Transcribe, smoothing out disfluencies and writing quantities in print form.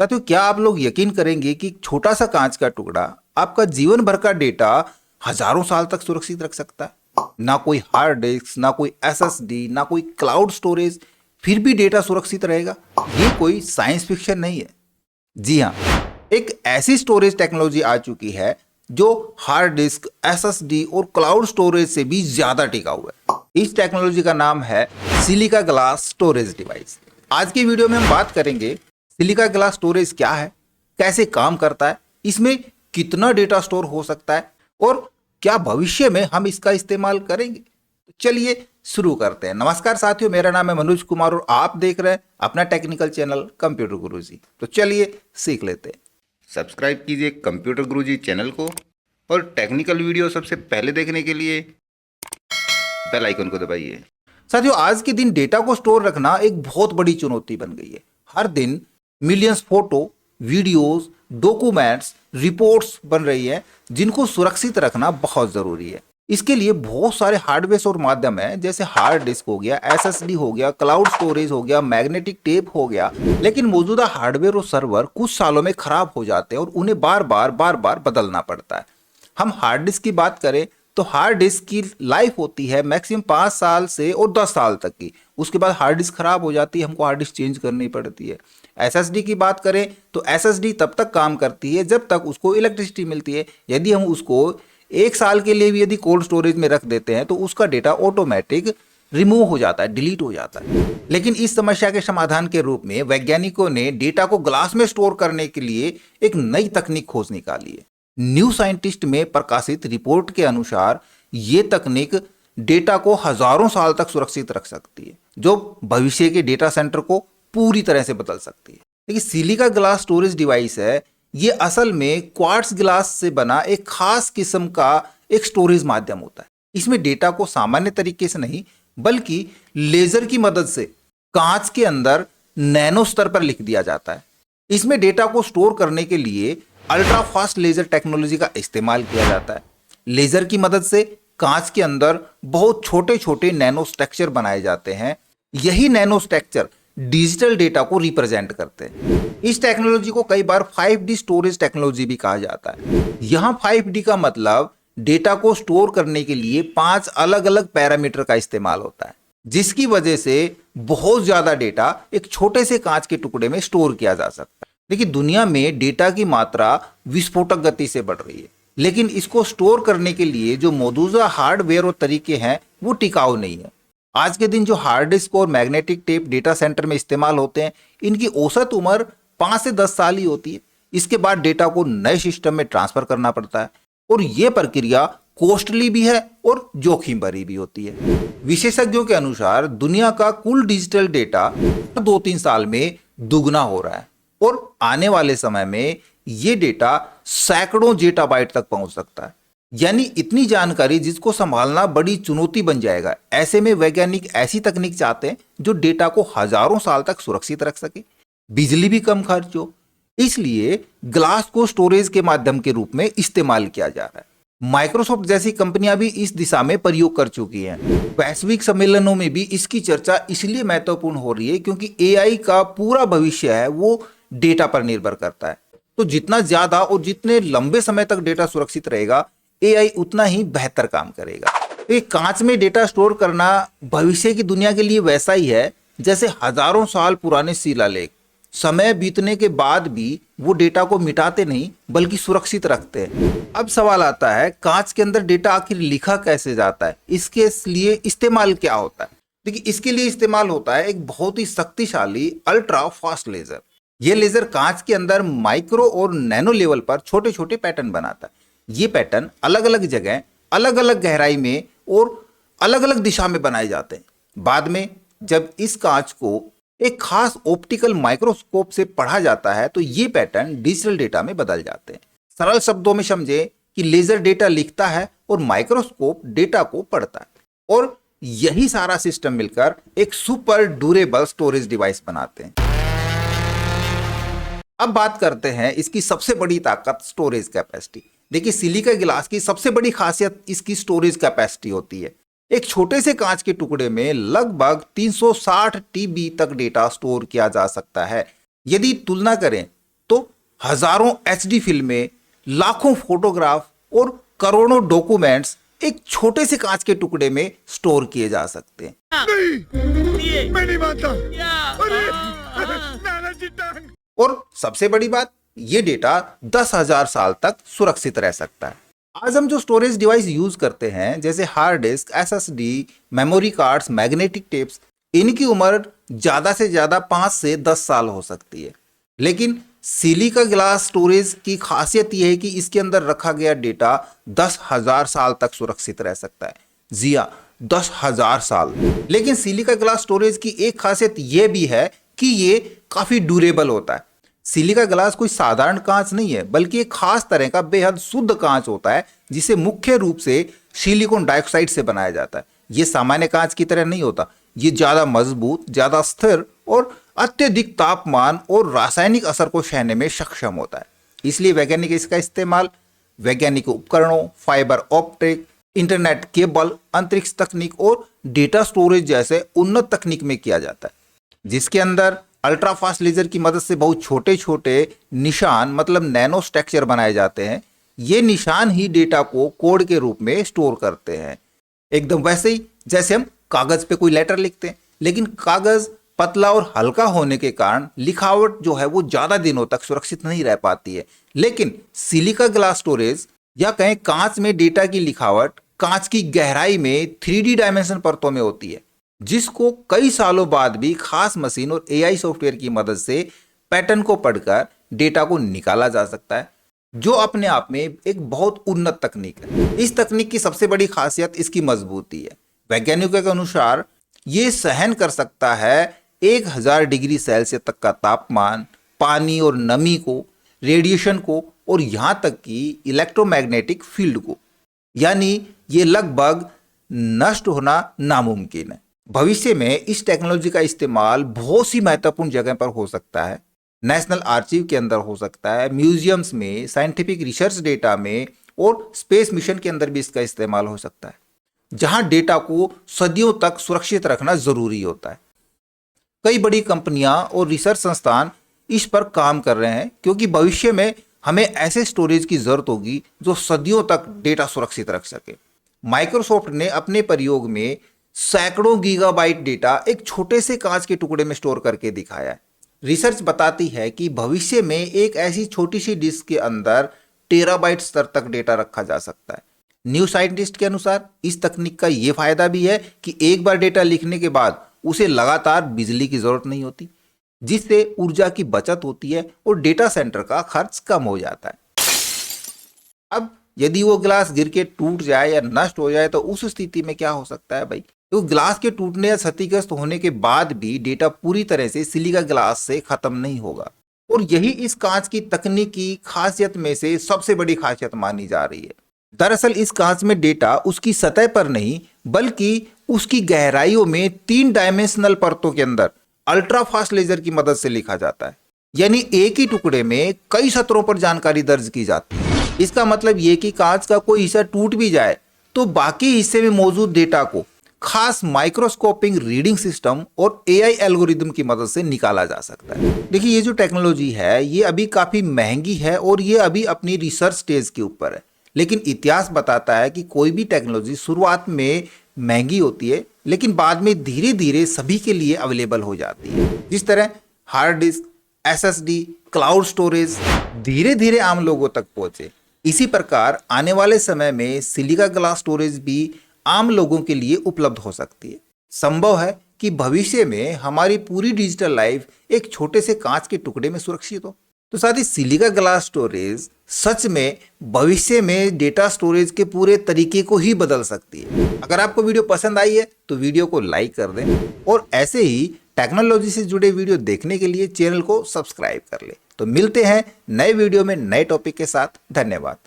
साथियों, क्या आप लोग यकीन करेंगे कि छोटा सा कांच का टुकड़ा आपका जीवन भर का डेटा हजारों साल तक सुरक्षित रख सकता है? ना कोई हार्ड डिस्क, ना कोई एसएसडी, ना कोई क्लाउड स्टोरेज, फिर भी डेटा सुरक्षित रहेगा। ये कोई साइंस फिक्शन नहीं है। जी हाँ, एक ऐसी स्टोरेज टेक्नोलॉजी आ चुकी है जो हार्ड डिस्क, एसएसडी और क्लाउड स्टोरेज से भी ज्यादा टिकाऊ है। इस टेक्नोलॉजी का नाम है सिलिका ग्लास स्टोरेज डिवाइस। आज की वीडियो में हम बात करेंगे सिलिका ग्लास स्टोरेज क्या है, कैसे काम करता है, इसमें कितना डेटा स्टोर हो सकता है और क्या भविष्य में हम इसका इस्तेमाल करेंगे। तो चलिए शुरू करते हैं। नमस्कार साथियों, मेरा नाम है मनोज कुमार और आप देख रहे हैं अपना टेक्निकल चैनल कंप्यूटर गुरुजी। तो चलिए सीख लेते हैं। सब्सक्राइब कीजिए कंप्यूटर गुरुजी चैनल को और टेक्निकल वीडियो सबसे पहले देखने के लिए बेल आइकन को दबाइए। साथियों, आज के दिन डेटा को स्टोर रखना एक बहुत बड़ी चुनौती बन गई है। हर दिन millions photo, videos, documents, reports बन रही है जिनको सुरक्षित रखना बहुत जरूरी है। इसके लिए बहुत सारे हार्डवेयर और माध्यम हैं, जैसे हार्ड डिस्क हो गया, एसएसडी हो गया, क्लाउड स्टोरेज हो गया, मैग्नेटिक टेप हो गया। लेकिन मौजूदा हार्डवेयर और सर्वर कुछ सालों में खराब हो जाते हैं और उन्हें बार बार बदलना पड़ता है। हम हार्ड डिस्क की बात करें तो हार्ड डिस्क की लाइफ होती है मैक्सिमम 5 साल से और 10 साल तक की। उसके बाद हार्ड डिस्क खराब हो जाती है, हमको हार्ड डिस्क चेंज करनी पड़ती है। एसएसडी की बात करें तो एसएसडी तब तक काम करती है जब तक उसको इलेक्ट्रिसिटी मिलती है। यदि हम उसको 1 साल के लिए भी यदि कोल्ड स्टोरेज में रख देते हैं तो उसका डेटा ऑटोमेटिक रिमूव हो जाता है, डिलीट हो जाता है। लेकिन इस समस्या के समाधान के रूप में वैज्ञानिकों ने डेटा को ग्लास में स्टोर करने के लिए एक नई तकनीक खोज निकाली है। न्यू साइंटिस्ट में प्रकाशित रिपोर्ट के अनुसार ये तकनीक डेटा को हजारों साल तक सुरक्षित रख सकती है, जो भविष्य के डेटा सेंटर को पूरी तरह से बदल सकती है। देखिए, सिलिका ग्लास स्टोरेज डिवाइस है, ये असल में क्वार्ट्ज ग्लास से बना एक खास किस्म का एक स्टोरेज माध्यम होता है। इसमें डेटा को सामान्य तरीके से नहीं बल्कि लेजर की मदद से कांच के अंदर नैनो स्तर पर लिख दिया जाता है। इसमें डेटा को स्टोर करने के लिए अल्ट्रा फास्ट लेजर टेक्नोलॉजी का इस्तेमाल किया जाता है। लेजर की मदद से कांच के अंदर बहुत छोटे छोटे नैनो स्ट्रक्चर बनाए जाते हैं। यही नैनो स्ट्रक्चर डिजिटल डेटा को रिप्रेजेंट करते हैं। इस टेक्नोलॉजी को कई बार 5D स्टोरेज टेक्नोलॉजी भी कहा जाता है। यहां 5D का मतलब डेटा को स्टोर करने के लिए 5 अलग अलग पैरामीटर का इस्तेमाल होता है, जिसकी वजह से बहुत ज्यादा डेटा एक छोटे से कांच के टुकड़े में स्टोर किया जा सकता है। देखिए, दुनिया में डेटा की मात्रा विस्फोटक गति से बढ़ रही है, लेकिन इसको स्टोर करने के लिए जो मौजूदा हार्डवेयर और तरीके हैं वो टिकाऊ नहीं है। आज के दिन जो हार्ड डिस्क और मैग्नेटिक टेप डेटा सेंटर में इस्तेमाल होते हैं, इनकी औसत उम्र 5 से 10 साल ही होती है। इसके बाद डेटा को नए सिस्टम में ट्रांसफर करना पड़ता है और यह प्रक्रिया कॉस्टली भी है और जोखिम भरी भी होती है। विशेषज्ञों के अनुसार दुनिया का कुल डिजिटल डेटा 2-3 साल में दुगना हो रहा है और आने वाले समय में यह डेटा सैकड़ों जेटाबाइट तक पहुंच सकता है। यानी इतनी जानकारी जिसको संभालना बड़ी चुनौती बन जाएगा। ऐसे में वैज्ञानिक ऐसी तकनीक चाहते हैं जो डेटा को हजारों साल तक सुरक्षित रख सके, बिजली भी कम खर्च हो। इसलिए ग्लास को स्टोरेज के माध्यम के रूप में इस्तेमाल किया जा रहा है। माइक्रोसॉफ्ट जैसी कंपनियां भी इस दिशा में प्रयोग कर चुकी हैं। वैश्विक सम्मेलनों में भी इसकी चर्चा इसलिए महत्वपूर्ण हो रही है क्योंकि एआई का पूरा भविष्य है वो डेटा पर निर्भर करता है। तो जितना ज्यादा और जितने लंबे समय तक डेटा सुरक्षित रहेगा, एआई उतना ही बेहतर काम करेगा। एक कांच में डेटा स्टोर करना भविष्य की दुनिया के लिए वैसा ही है जैसे हजारों साल पुराने शिलालेख। समय बीतने के बाद भी वो डेटा को मिटाते नहीं बल्कि सुरक्षित रखते हैं। अब सवाल आता है, कांच के अंदर डेटा आखिर लिखा कैसे जाता है, इसके लिए इस्तेमाल क्या होता है। देखिए, इसके लिए इस्तेमाल होता है एक बहुत ही शक्तिशाली अल्ट्रा फास्ट लेजर। यह लेजर कांच के अंदर माइक्रो और नैनो लेवल पर छोटे छोटे पैटर्न बनाता है। ये पैटर्न अलग अलग जगह, अलग अलग गहराई में और अलग अलग दिशा में बनाए जाते हैं। बाद में जब इस कांच को एक खास ऑप्टिकल माइक्रोस्कोप से पढ़ा जाता है तो ये पैटर्न डिजिटल डेटा में बदल जाते हैं। सरल शब्दों में समझे कि लेजर डेटा लिखता है और माइक्रोस्कोप डेटा को पढ़ता है और यही सारा सिस्टम मिलकर एक सुपर ड्यूरेबल स्टोरेज डिवाइस बनाते हैं। अब बात करते हैं इसकी सबसे बड़ी ताकत, स्टोरेज कैपेसिटी। देखिए, सिलिका ग्लास की सबसे बड़ी खासियत इसकी स्टोरेज कैपेसिटी होती है। एक छोटे से कांच के टुकड़े में लगभग 360 TB तक डेटा स्टोर किया जा सकता है। यदि तुलना करें हजारों एचडी फिल्में, लाखों फोटोग्राफ और करोड़ों डॉक्यूमेंट्स एक छोटे से कांच के टुकड़े में स्टोर किए जा सकते हैं। मैं नहीं मानता। और सबसे बड़ी बात, ये डेटा 10,000 साल तक सुरक्षित रह सकता है। आज हम जो स्टोरेज डिवाइस यूज करते हैं, जैसे hard disk, SSD, memory cards, magnetic tapes, इनकी उम्र ज्यादा से ज्यादा 5 से 10 साल हो सकती है। लेकिन सिलिका ग्लास स्टोरेज की खासियत यह है कि इसके अंदर रखा गया डेटा 10,000 साल तक सुरक्षित रह सकता है। जी हाँ, 10,000 साल। लेकिन सिलिका ग्लास स्टोरेज की एक खासियत यह भी है कि ये काफी ड्यूरेबल होता है। सिलिका ग्लास कोई साधारण कांच नहीं है, बल्कि एक खास तरह का बेहद शुद्ध कांच होता है, जिसे मुख्य रूप से सिलिकॉन डाइऑक्साइड से बनाया जाता है। यह सामान्य कांच की तरह नहीं होता। ये ज्यादा मजबूत, ज्यादा स्थिर और अत्यधिक तापमान और रासायनिक असर को सहने में सक्षम होता है। इसलिए वैज्ञानिक इसका इस्तेमाल वैज्ञानिक उपकरणों, फाइबर ऑप्टिक, इंटरनेट केबल, अंतरिक्ष तकनीक और डेटा स्टोरेज जैसे उन्नत तकनीक में किया जाता है, जिसके अंदर अल्ट्रा फास्ट लेजर की मदद से बहुत छोटे छोटे निशान, मतलब नैनो स्ट्रक्चर बनाए जाते हैं। ये निशान ही डेटा को कोड के रूप में स्टोर करते हैं, एकदम वैसे ही जैसे हम कागज पे कोई लेटर लिखते हैं। लेकिन कागज पतला और हल्का होने के कारण लिखावट जो है वो ज्यादा दिनों तक सुरक्षित नहीं रह पाती है। लेकिन सिलिका ग्लास स्टोरेज या कहें कांच में डेटा की लिखावट कांच की गहराई में 3D डायमेंशन परतों में होती है, जिसको कई सालों बाद भी खास मशीन और एआई सॉफ्टवेयर की मदद से पैटर्न को पढ़कर डेटा को निकाला जा सकता है, जो अपने आप में एक बहुत उन्नत तकनीक है। इस तकनीक की सबसे बड़ी खासियत इसकी मजबूती है। वैज्ञानिकों के अनुसार ये सहन कर सकता है 1000 डिग्री सेल्सियस तक का तापमान, पानी और नमी को, रेडिएशन को और यहां तक कि इलेक्ट्रोमैग्नेटिक फील्ड को। यानी ये लगभग नष्ट होना नामुमकिन है। भविष्य में इस टेक्नोलॉजी का इस्तेमाल बहुत सी महत्वपूर्ण जगह पर हो सकता है। नेशनल आर्chiव के अंदर हो सकता है, म्यूजियम्स में, साइंटिफिक रिसर्च डेटा में और स्पेस मिशन के अंदर भी इसका इस्तेमाल हो सकता है, जहां डेटा को सदियों तक सुरक्षित रखना जरूरी होता है। कई बड़ी कंपनियां और रिसर्च संस्थान इस पर काम कर रहे हैं, क्योंकि भविष्य में हमें ऐसे स्टोरेज की जरूरत होगी जो सदियों तक डेटा सुरक्षित रख सके। माइक्रोसॉफ्ट ने अपने प्रयोग में सैकड़ों गीगाबाइट डेटा एक छोटे से कांच के टुकड़े में स्टोर करके दिखाया है। रिसर्च बताती है कि भविष्य में एक ऐसी छोटी सी डिस्क के अंदर टेराबाइट स्तर तक डेटा रखा जा सकता है। न्यू साइंटिस्ट के अनुसार इस तकनीक का यह फायदा भी है कि एक बार डेटा लिखने के बाद उसे लगातार बिजली की जरूरत नहीं होती, जिससे ऊर्जा की बचत होती है और डेटा सेंटर का खर्च कम हो जाता है। अब यदि वो ग्लास गिर के टूट जाए या नष्ट हो जाए तो उस स्थिति में क्या हो सकता है भाई? तो ग्लास के टूटने या क्षतिग्रस्त होने के बाद भी डेटा पूरी तरह से सिलिका ग्लास से खत्म नहीं होगा, और यही इस कांच की तकनीक की खासियत में से सबसे बड़ी खासियत मानी जा रही है। दरअसल इस कांच में डेटा उसकी सतह पर नहीं, बल्कि उसकी गहराइयों में 3 डायमेंशनल परतों के अंदर अल्ट्रा फास्ट लेजर की मदद से लिखा जाता है। यानी एक ही टुकड़े में कई सतरों पर जानकारी दर्ज की जाती है। इसका मतलब ये कि कांच का कोई हिस्सा टूट भी जाए तो बाकी हिस्से में मौजूद डेटा को खास माइक्रोस्कोपिंग रीडिंग सिस्टम और एआई एल्गोरिदम की मदद से निकाला जा सकता है। देखिए, ये जो टेक्नोलॉजी है ये अभी काफी महंगी है और ये अभी अपनी रिसर्च स्टेज के ऊपर है। लेकिन इतिहास बताता है कि कोई भी टेक्नोलॉजी शुरुआत में महंगी होती है, लेकिन बाद में धीरे धीरे सभी के लिए अवेलेबल हो जाती है। जिस तरह hard disk, SSD, cloud storage धीरे धीरे आम लोगों तक पहुंचे, इसी प्रकार आने वाले समय में सिलिका ग्लास स्टोरेज भी आम लोगों के लिए उपलब्ध हो सकती है। संभव है कि भविष्य में हमारी पूरी डिजिटल लाइफ एक छोटे से कांच के टुकड़े में सुरक्षित हो। तो साथ ही सिलिका ग्लास स्टोरेज सच में भविष्य में डेटा स्टोरेज के पूरे तरीके को ही बदल सकती है। अगर आपको वीडियो पसंद आई है तो वीडियो को लाइक कर दें और ऐसे ही टेक्नोलॉजी से जुड़े वीडियो देखने के लिए चैनल को सब्सक्राइब कर ले। तो मिलते हैं नए वीडियो में नए टॉपिक के साथ। धन्यवाद।